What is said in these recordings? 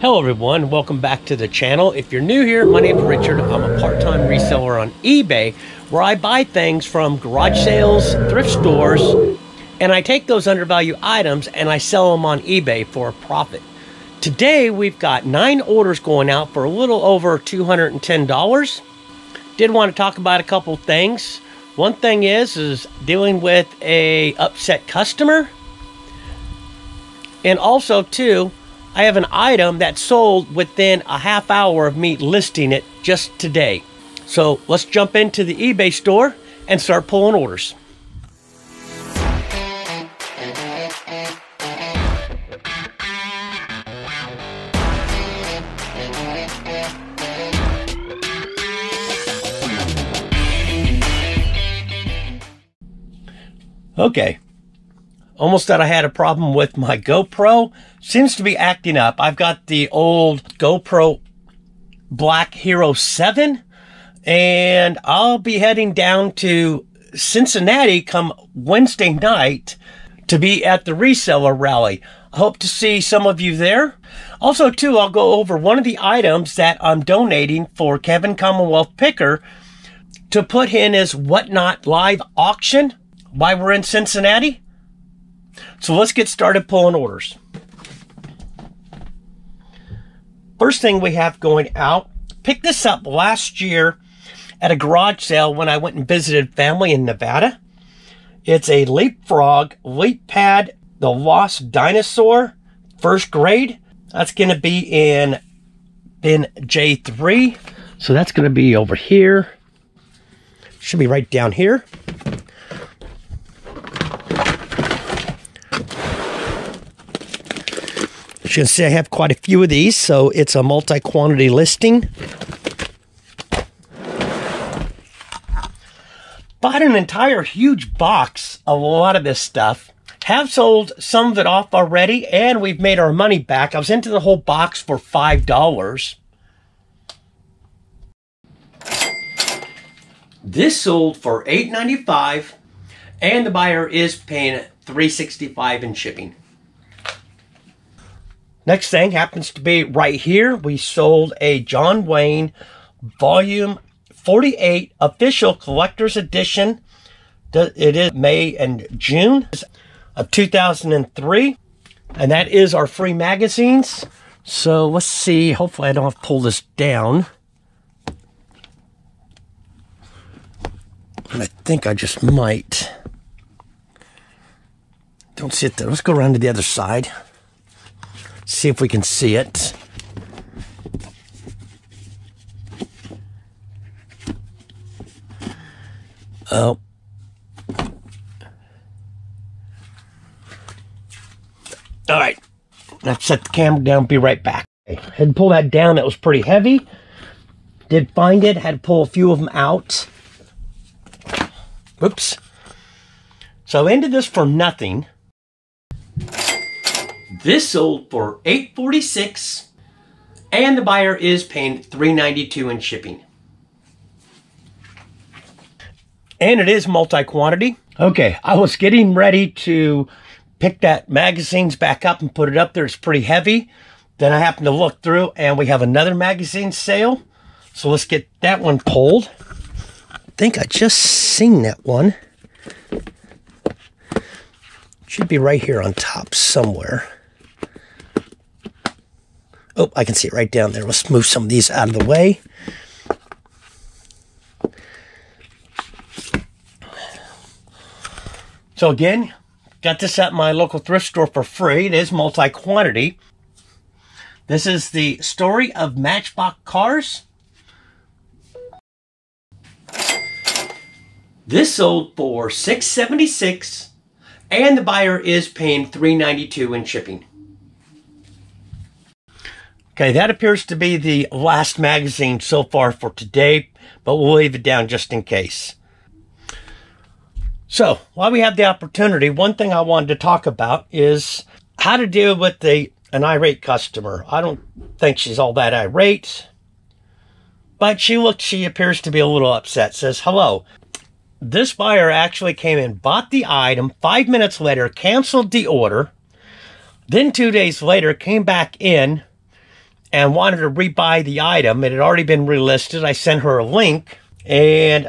Hello everyone, welcome back to the channel. If you're new here, my name is Richard. I'm a part-time reseller on eBay where I buy things from garage sales, thrift stores, and I take those undervalued items and I sell them on eBay for a profit. Today we've got 9 orders going out for a little over $210. Did want to talk about a couple things. One thing is dealing with a upset customer. And also too, I have an item that sold within a half hour of me listing it just today. So let's jump into the eBay store and start pulling orders. Okay. Almost thought I had a problem with my GoPro. Seems to be acting up. I've got the old GoPro Black Hero 7. And I'll be heading down to Cincinnati come Wednesday night to be at the Reseller rally. I hope to see some of you there. Also, too, I'll go over one of the items that I'm donating for Kevin Commonwealth Picker to put in his Whatnot live auction while we're in Cincinnati. So let's get started pulling orders. First thing we have going out, picked this up last year at a garage sale when I went and visited family in Nevada. It's a Leapfrog Leap Pad, the Lost Dinosaur, first grade. That's going to be in bin J3. So that's going to be over here. Should be right down here. As you can see, I have quite a few of these, so it's a multi-quantity listing. Bought an entire huge box of a lot of this stuff. Have sold some of it off already, and we've made our money back. I was into the whole box for $5. This sold for $8.95, and the buyer is paying $3.65 in shipping. Next thing happens to be right here. We sold a John Wayne Volume 48 Official Collector's Edition. It is May and June of 2003. And that is our free magazines. So let's see. Hopefully I don't have to pull this down. And I think I just might. Don't see it there. Let's go around to the other side. See if we can see it. Oh. All right. Let's set the camera down. Be right back. I had to pull that down. It was pretty heavy. Did find it. Had to pull a few of them out. Whoops. So I ended this for nothing. This sold for $8.46, and the buyer is paying $3.92 in shipping. And it is multi-quantity. Okay, I was getting ready to pick that magazines back up and put it up there. It's pretty heavy. Then I happened to look through, and we have another magazine sale. So let's get that one pulled. I think I just seen that one. Should be right here on top somewhere. Oh, I can see it right down there. Let's move some of these out of the way. So again, got this at my local thrift store for free. It is multi-quantity. This is the Story of Matchbox Cars. This sold for $6.76, and the buyer is paying $3.92 in shipping. Okay, that appears to be the last magazine so far for today, but we'll leave it down just in case. So, while we have the opportunity, one thing I wanted to talk about is how to deal with an irate customer. I don't think she's all that irate, but she appears to be a little upset. Says, hello. This buyer actually came and bought the item. 5 minutes later, canceled the order. Then 2 days later, came back in and wanted to rebuy the item. It had already been relisted. I sent her a link, and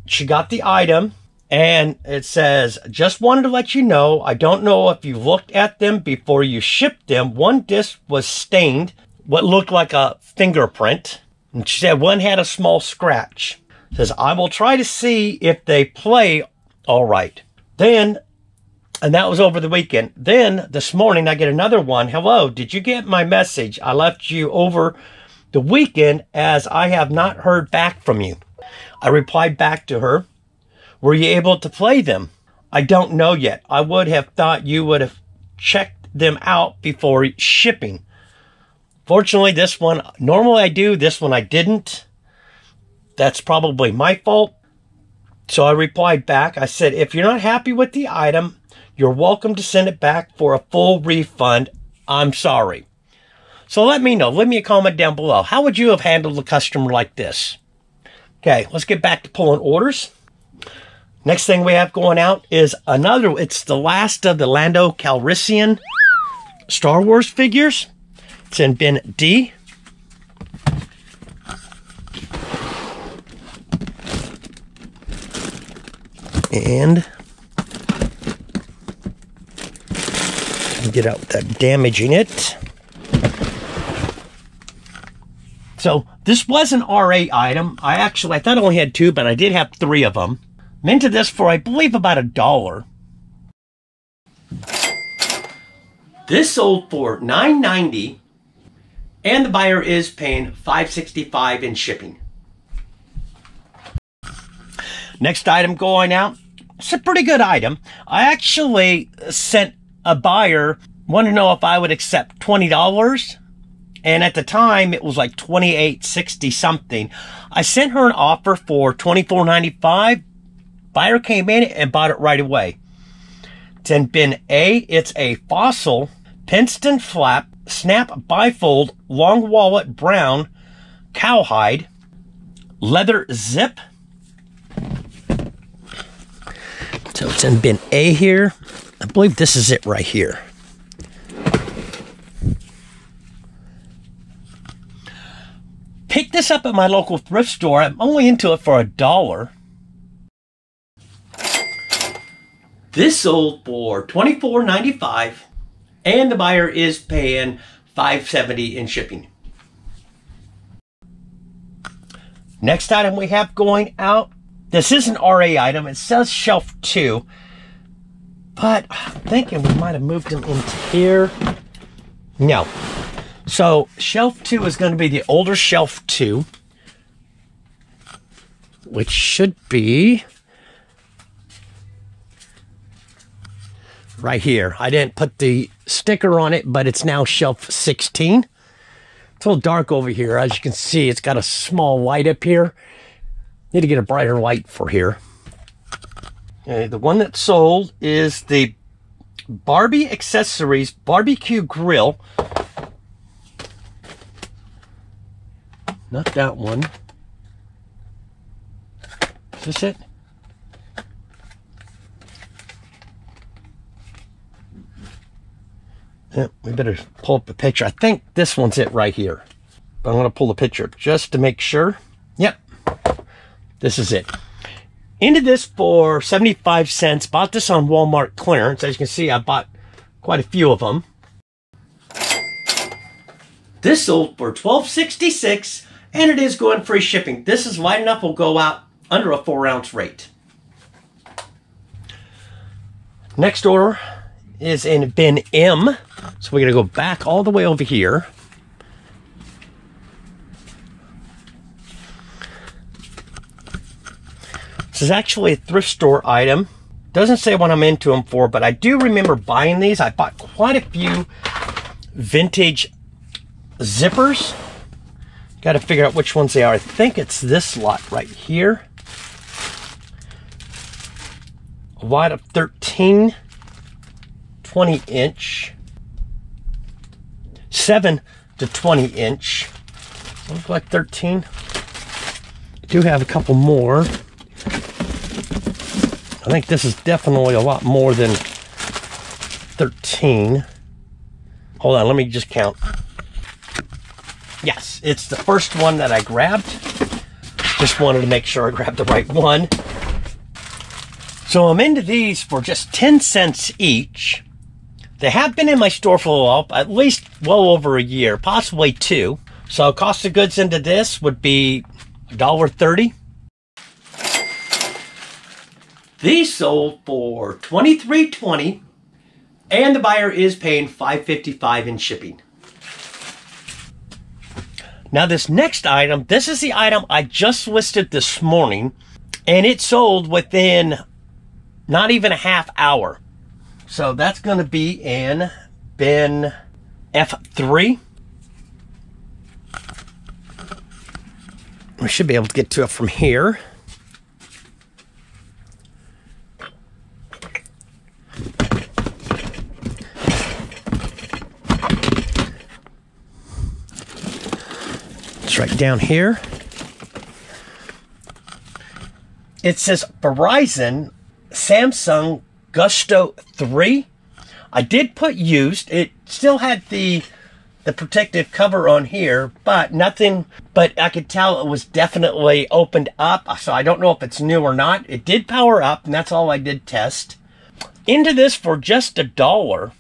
she got the item, and it says, just wanted to let you know, I don't know if you looked at them before you shipped them. One disc was stained, what looked like a fingerprint. And she said one had a small scratch. Says, I will try to see if they play all right. Then, and that was over the weekend. Then this morning I get another one. Hello, did you get my message? I left you over the weekend as I have not heard back from you. I replied back to her, were you able to play them? I don't know yet. I would have thought you would have checked them out before shipping. Fortunately, this one, normally I do, this one I didn't. That's probably my fault. So I replied back. I said, if you're not happy with the item, you're welcome to send it back for a full refund. I'm sorry. So let me know. Leave me a comment down below. How would you have handled a customer like this? Okay, let's get back to pulling orders. Next thing we have going out is another. It's the last of the Lando Calrissian Star Wars figures. It's in bin D. And get out that damaging it. So this was an RA item. I thought I only had 2, but I did have 3 of them. I'm into this for, I believe, about $1. This sold for $9.90, and the buyer is paying $5.65 in shipping. Next item going out. It's a pretty good item. I actually sent a buyer, wanted to know if I would accept $20. And at the time, it was like $28.60 something. I sent her an offer for $24.95. Buyer came in and bought it right away. It's in bin A. It's a Fossil Penston Flap Snap Bifold Long Wallet Brown Cowhide Leather Zip. So it's in bin A here. I believe this is it right here. Picked this up at my local thrift store. I'm only into it for $1. This sold for $24.95, and the buyer is paying $5.70 in shipping. Next item we have going out. This is an RA item. It says shelf 2, but I'm thinking we might have moved them into here. No. So shelf 2 is going to be the older shelf 2, which should be right here. I didn't put the sticker on it, but it's now shelf 16. It's a little dark over here. As you can see, it's got a small light up here. Need to get a brighter light for here. Okay, the one that sold is the Barbie Accessories Barbecue Grill. Not that one. Is this it? Yeah, we better pull up the picture. I think this one's it right here. But I'm going to pull the picture up just to make sure. Yep. This is it. Into this for 75 cents. Bought this on Walmart clearance. As you can see, I bought quite a few of them. This sold for $12.66, and it is going free shipping. This is light enough, will go out under a 4-ounce rate. Next order is in bin M. So we're going to go back all the way over here. This is actually a thrift store item. Doesn't say what I'm into them for, but I do remember buying these. I bought quite a few vintage zippers. Got to figure out which ones they are. I think it's this lot right here. A lot of 13, 20-inch, 7 to 20-inch. Look like 13. I do have a couple more. I think this is definitely a lot more than 13. Hold on, let me just count. Yes, it's the first one that I grabbed. Just wanted to make sure I grabbed the right one. So I'm into these for just 10 cents each. They have been in my store for a while, at least well over a year, possibly 2. So cost of goods into this would be $1.30. These sold for $23.20, and the buyer is paying $5.55 in shipping. Now this next item, this is the item I just listed this morning, and it sold within not even a half hour. So that's going to be in bin F3. We should be able to get to it from here. It's right down here. It says Verizon Samsung Gusto 3. I did put used. It still had the protective cover on here, but nothing, but I could tell it was definitely opened up. So I don't know if it's new or not. It did power up, and that's all I did test. Into this for just $1.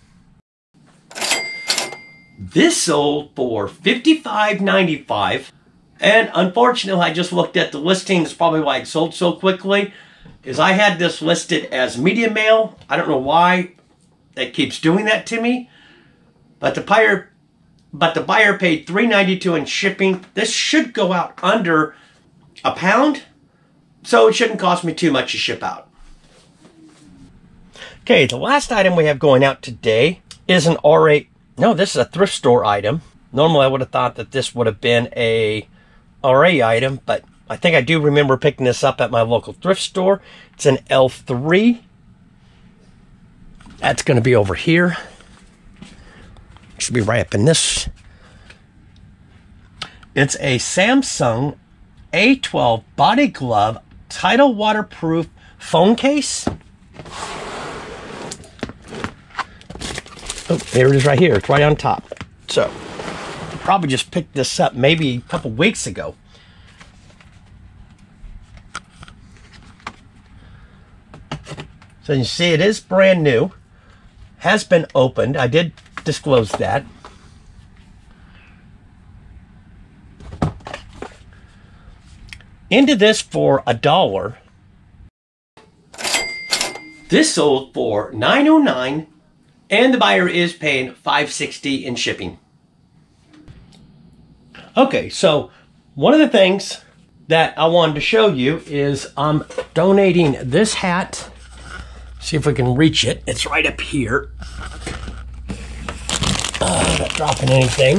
This sold for $55.95. And unfortunately, I just looked at the listing. That's probably why it sold so quickly. Is I had this listed as medium mail. I don't know why it keeps doing that to me. But the buyer paid $3.92 in shipping. This should go out under £1, so it shouldn't cost me too much to ship out. Okay, the last item we have going out today is an RA. No, this is a thrift store item. Normally I would have thought that this would have been a RA item, but I think I do remember picking this up at my local thrift store. It's an L3. That's going to be over here. Should be right up in this. It's a Samsung A12 body glove tidal waterproof phone case. Oh, there it is right here. It's right on top. So, probably just picked this up maybe a couple weeks ago. So you see it is brand new. Has been opened. I did disclose that. Into this for $1. This sold for $9.09, and the buyer is paying $5.60 in shipping. Okay, so one of the things that I wanted to show you is I'm donating this hat. See if we can reach it. It's right up here. Not dropping anything.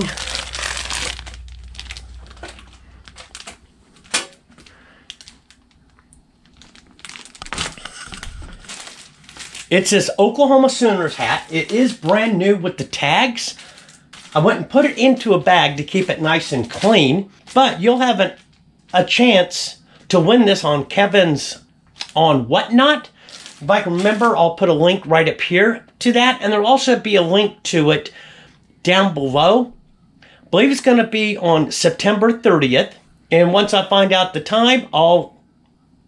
It's this Oklahoma Sooners hat. It is brand new with the tags. I went and put it into a bag to keep it nice and clean. But you'll have a chance to win this on Kevin's on Whatnot. If I can remember, I'll put a link right up here to that. And there'll also be a link to it down below. I believe it's going to be on September 30th. And once I find out the time, I'll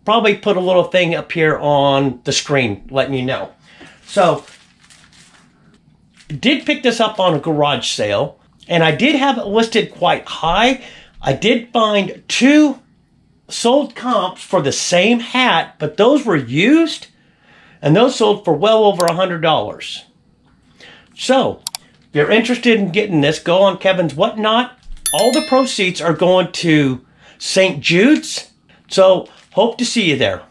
probably put a little thing up here on the screen letting you know. So, did pick this up on a garage sale, and I did have it listed quite high. I did find 2 sold comps for the same hat, but those were used, and those sold for well over $100. So, if you're interested in getting this, go on Kevin's Whatnot. All the proceeds are going to St. Jude's, so hope to see you there.